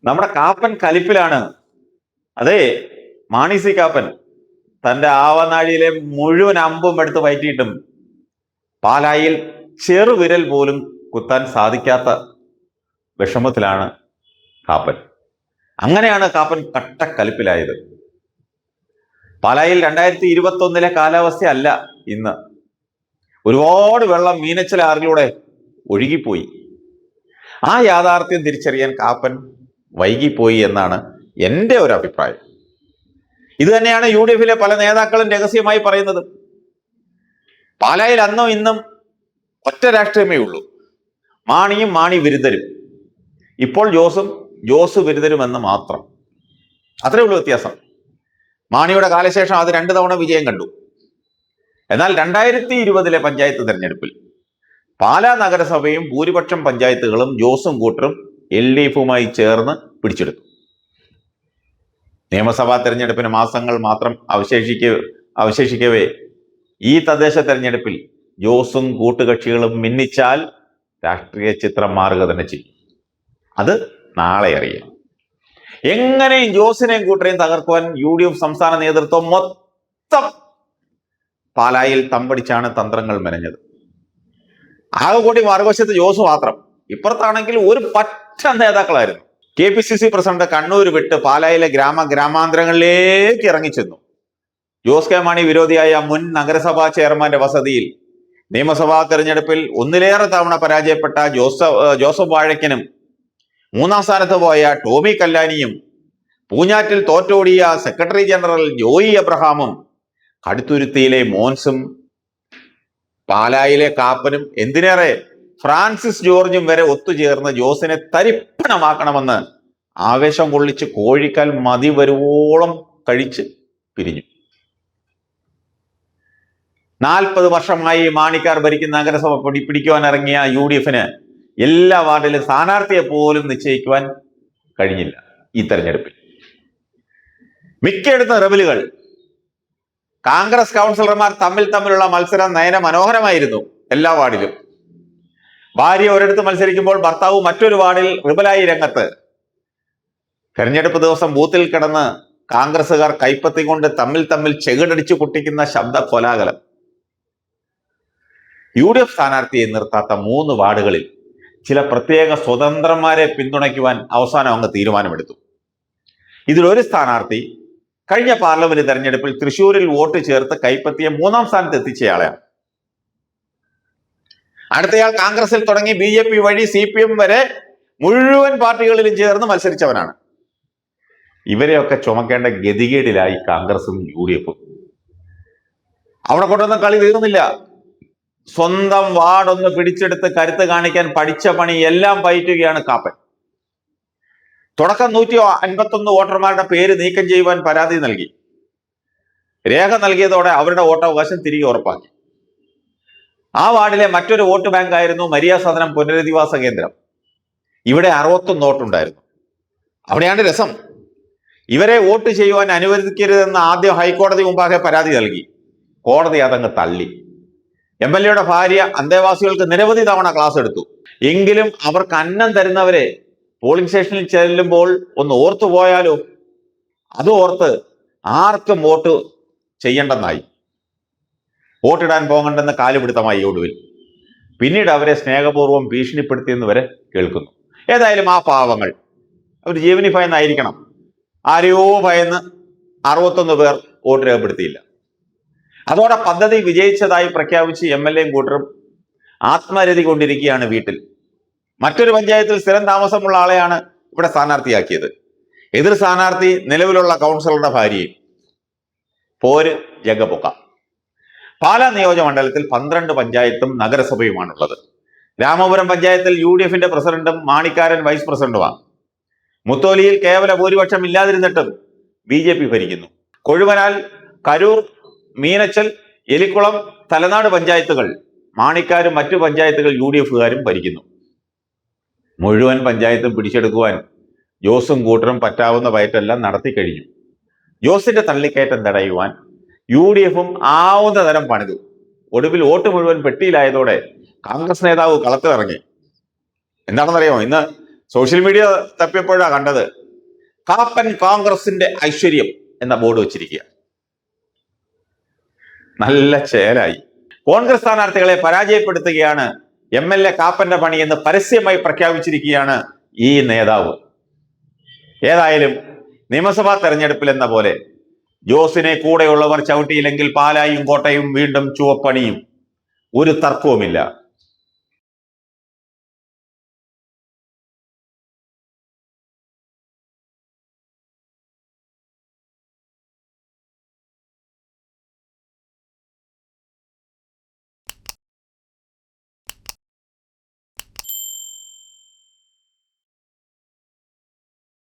നമ്മുടെ കാപ്പൻ കലിപ്പിലാണ്. അതെ, മാണി സി കാപ്പൻ തന്റെ ആവനാഴിയിലെ മുഴുവൻ അമ്പും എടുത്ത് വയറ്റിയിട്ടും പാലായിൽ ചെറുവിരൽ പോലും കുത്താൻ സാധിക്കാത്ത വിഷമത്തിലാണ് കാപ്പൻ. അങ്ങനെയാണ് കാപ്പൻ കട്ടക്കലിപ്പിലായത്. പാലായിൽ 2021 കാലാവസ്ഥ അല്ല ഇന്ന്. ഒരുപാട് വെള്ളം മീനച്ചിൽ ആറിലൂടെ ഒഴുകിപ്പോയി. ആ യാഥാർത്ഥ്യം തിരിച്ചറിയാൻ കാപ്പൻ വൈകിപ്പോയി എന്നാണ് എൻ്റെ ഒരു അഭിപ്രായം. ഇത് തന്നെയാണ് UDF-ലെ പല നേതാക്കളും രഹസ്യമായി പറയുന്നത്. പാലായിൽ അന്നും ഇന്നും ഒറ്റ രാഷ്ട്രീയമേ ഉള്ളൂ, മാണിയും മാണി വിരുദ്ധരും. ഇപ്പോൾ ജോസ് വിരുദ്ധരും എന്ന് മാത്രം. അത്രേ ഉള്ളൂ വ്യത്യാസം. മാണിയുടെ കാലശേഷം അത് 2 തവണ വിജയം കണ്ടു. എന്നാൽ 2020 പഞ്ചായത്ത് തെരഞ്ഞെടുപ്പിൽ പാലാ നഗരസഭയും ഭൂരിപക്ഷം പഞ്ചായത്തുകളും ജോസും കൂട്ടരും LDF-മായി ചേർന്ന് പിടിച്ചെടുത്തു. നിയമസഭാ തെരഞ്ഞെടുപ്പിന് മാസങ്ങൾ മാത്രം അവശേഷിക്കവേ ഈ തദ്ദേശ തെരഞ്ഞെടുപ്പിൽ ജോസും കൂട്ടുകക്ഷികളും മിന്നിച്ചാൽ രാഷ്ട്രീയ ചിത്രം മാറുക തന്നെ ചെയ്യും. അത് നാളെ അറിയാം. എങ്ങനെയും ജോസിനെയും കൂട്ടരെയും തകർക്കുവാൻ UDF സംസ്ഥാന നേതൃത്വം മൊത്തം പാലായിൽ തമ്പടിച്ചാണ് തന്ത്രങ്ങൾ മെനഞ്ഞത്. ആകെ കൂടി മറുവശത്ത് ജോസ് മാത്രം. ഇപ്പുറത്താണെങ്കിൽ ഒരു പറ്റ നേതാക്കളായിരുന്നു. KPCC പ്രസിഡന്റ് കണ്ണൂർ വിട്ട് പാലായിലെ ഗ്രാമാന്തരങ്ങളിലേക്ക് ഇറങ്ങിച്ചെന്നു. ജോസ് കെ മാണി വിരോധിയായ മുൻ നഗരസഭാ ചെയർമാന്റെ വസതിയിൽ നിയമസഭാ തെരഞ്ഞെടുപ്പിൽ 1 തവണ പരാജയപ്പെട്ട ജോസഫ് വാഴക്കനും 3-ാം സ്ഥാനത്ത് പോയ ടോമി കല്ലാനിയും പൂഞ്ഞാറ്റിൽ തോറ്റോടിയ സെക്രട്ടറി ജനറൽ ജോയി എബ്രഹാമും കടുത്തുരുത്തിയിലെ മോൻസും പാലായിലെ കാപ്പനും എന്തിനേറെ ഫ്രാൻസിസ് ജോർജും വരെ ഒത്തുചേർന്ന് ജോസിനെ തരിപ്പണമാക്കണമെന്ന് ആവേശം കൊള്ളിച്ച് കോഴിക്കാൽ മതി വരുവോളം കഴിച്ച് പിരിഞ്ഞു. 40 വർഷമായി മാണിക്കാർ ഭരിക്കുന്ന നഗരസഭ പിടിക്കുവാൻ ഇറങ്ങിയ UDF-ന് എല്ലാ വാർഡിലും സ്ഥാനാർത്ഥിയെ പോലും നിശ്ചയിക്കുവാൻ കഴിഞ്ഞില്ല. ഈ തെരഞ്ഞെടുപ്പിൽ മിക്കയിടത്തും റബലുകൾ. കോൺഗ്രസ് കൗൺസിലർമാർ തമ്മിലുള്ള മത്സരം നയന മനോഹരമായിരുന്നു. എല്ലാ വാർഡിലും ഭാര്യ ഒരിടത്ത് മത്സരിക്കുമ്പോൾ ഭർത്താവ് മറ്റൊരു വാർഡിൽ റിബലായി രംഗത്ത്. തെരഞ്ഞെടുപ്പ് ദിവസം ബൂത്തിൽ കിടന്ന് കോൺഗ്രസുകാർ കൈപ്പത്തി കൊണ്ട് തമ്മിൽ ചെകിടടിച്ചു പൊട്ടിക്കുന്ന ശബ്ദ കോലാഹലം. UDF സ്ഥാനാർത്ഥിയെ നിർത്താത്ത 3 വാർഡുകളിൽ ചില പ്രത്യേക സ്വതന്ത്രന്മാരെ പിന്തുണയ്ക്കുവാൻ അവസാനം അങ്ങ് തീരുമാനമെടുത്തു. ഇതിലൊരു സ്ഥാനാർത്ഥി കഴിഞ്ഞ പാർലമെന്റ് തെരഞ്ഞെടുപ്പിൽ തൃശ്ശൂരിൽ വോട്ട് ചേർത്ത് കൈപ്പത്തിയെ 3-ാം സ്ഥാനത്ത് എത്തിച്ചയാളെയാണ്. അടുത്തയാൾ കോൺഗ്രസിൽ തുടങ്ങി BJP വഴി CPM വരെ മുഴുവൻ പാർട്ടികളിലും ചേർന്ന് മത്സരിച്ചവനാണ്. ഇവരെയൊക്കെ ചുമക്കേണ്ട ഗതികേടിലായി കോൺഗ്രസും UDF-ഉം. അവിടെ കൊണ്ടൊന്നും കളി തീർന്നില്ല. സ്വന്തം വാർഡൊന്ന് പിടിച്ചെടുത്ത് കരുത്ത് കാണിക്കാൻ പഠിച്ച പണി എല്ലാം പയറ്റുകയാണ് കാപ്പൻ. തുടക്കം 151 വോട്ടർമാരുടെ പേര് നീക്കം ചെയ്യുവാൻ പരാതി നൽകി. രേഖ നൽകിയതോടെ അവരുടെ വോട്ടവകാശം തിരികെ ഉറപ്പാക്കി. ആ വാർഡിലെ മറ്റൊരു വോട്ട് ബാങ്ക് ആയിരുന്നു മരിയ സദനം പുനരധിവാസ കേന്ദ്രം. ഇവിടെ 61 വോട്ടുണ്ടായിരുന്നു. അവിടെയാണ് രസം. ഇവരെ വോട്ട് ചെയ്യുവാൻ അനുവദിക്കരുതെന്ന് ആദ്യം ഹൈക്കോടതി മുമ്പാകെ പരാതി നൽകി. കോടതി അതങ്ങ് തള്ളി. MLA-യുടെ ഭാര്യ അന്തേവാസികൾക്ക് നിരവധി തവണ ക്ലാസ് എടുത്തു. എങ്കിലും അവർക്ക് അന്നം തരുന്നവരെ പോളിംഗ് സ്റ്റേഷനിൽ ചെല്ലുമ്പോൾ ഒന്ന് ഓർത്തു പോയാലോ? അത് ഓർത്ത് ആർക്കും വോട്ട് ചെയ്യേണ്ടെന്നായി. വോട്ടിടാൻ പോകണ്ടെന്ന് കാലുപിടുത്തമായി ഒടുവിൽ. പിന്നീട് അവരെ സ്നേഹപൂർവ്വം ഭീഷണിപ്പെടുത്തിയെന്ന് വരെ കേൾക്കുന്നു. ഏതായാലും ആ പാവങ്ങൾ അവർ ജീവനി ഭയന്നായിരിക്കണം, ആരെയോ ഭയന്ന് 61 പേർ വോട്ട് രേഖപ്പെടുത്തിയില്ല. അതോടെ പദ്ധതി വിജയിച്ചതായി പ്രഖ്യാപിച്ച് MLA-യും കൂട്ടരും ആത്മരതി കൊണ്ടിരിക്കുകയാണ് വീട്ടിൽ. മറ്റൊരു പഞ്ചായത്തിൽ സ്ഥിരം താമസമുള്ള ആളെയാണ് ഇവിടെ സ്ഥാനാർത്ഥിയാക്കിയത്. എതിർ സ്ഥാനാർത്ഥി നിലവിലുള്ള കൗൺസിലറുടെ ഭാര്യയും. പോര് ജഗപൊക്ക. പാലാ നിയോജകമണ്ഡലത്തിൽ 12 പഞ്ചായത്തും നഗരസഭയുമാണുള്ളത്. രാമപുരം പഞ്ചായത്തിൽ UDF-ന്റെ പ്രസിഡന്റും മാണിക്കാരൻ വൈസ് പ്രസിഡന്റുമാണ്. മുത്തോലിയിൽ കേവല ഭൂരിപക്ഷം ഇല്ലാതിരുന്നിട്ടും BJP ഭരിക്കുന്നു. കൊഴുവനാൽ, കരൂർ, മീനച്ചൽ, എലിക്കുളം, തലനാട് പഞ്ചായത്തുകൾ മാണിക്കാരും മറ്റു പഞ്ചായത്തുകൾ UDF-കാരും ഭരിക്കുന്നു. മുഴുവൻ പഞ്ചായത്തും പിടിച്ചെടുക്കുവാൻ ജോസും കൂട്ടരും പറ്റാവുന്ന പയറ്റെല്ലാം നടത്തി കഴിഞ്ഞു. ജോസിന്റെ തള്ളിക്കയറ്റം തടയുവാൻ UDF-ഉം ആവുന്ന തരം പണിതു. ഒടുവിൽ വോട്ട് മുഴുവൻ പെട്ടിയിലായതോടെ കോൺഗ്രസ് നേതാവ് കളത്തിലിറങ്ങി. എന്താണെന്നറിയാമോ? ഇന്ന് സോഷ്യൽ മീഡിയ തപ്പിയപ്പോഴാണ് കണ്ടത്. കാപ്പൻ കോൺഗ്രസിന്റെ ഐശ്വര്യം എന്ന ബോർഡ് വെച്ചിരിക്കുക. നല്ല ചേലായി. കോൺഗ്രസ് സ്ഥാനാർത്ഥികളെ പരാജയപ്പെടുത്തുകയാണ് MLA കാപ്പന്റെ പണി എന്ന് പരസ്യമായി പ്രഖ്യാപിച്ചിരിക്കുകയാണ് ഈ നേതാവ്. ഏതായാലും നിയമസഭാ തെരഞ്ഞെടുപ്പിൽ എന്ന പോലെ ജോസിനെ കൂടെയുള്ളവർ ചവിട്ടിയില്ലെങ്കിൽ പാലായും കോട്ടയും വീണ്ടും ചുവപ്പണിയും. ഒരു തർക്കവുമില്ല.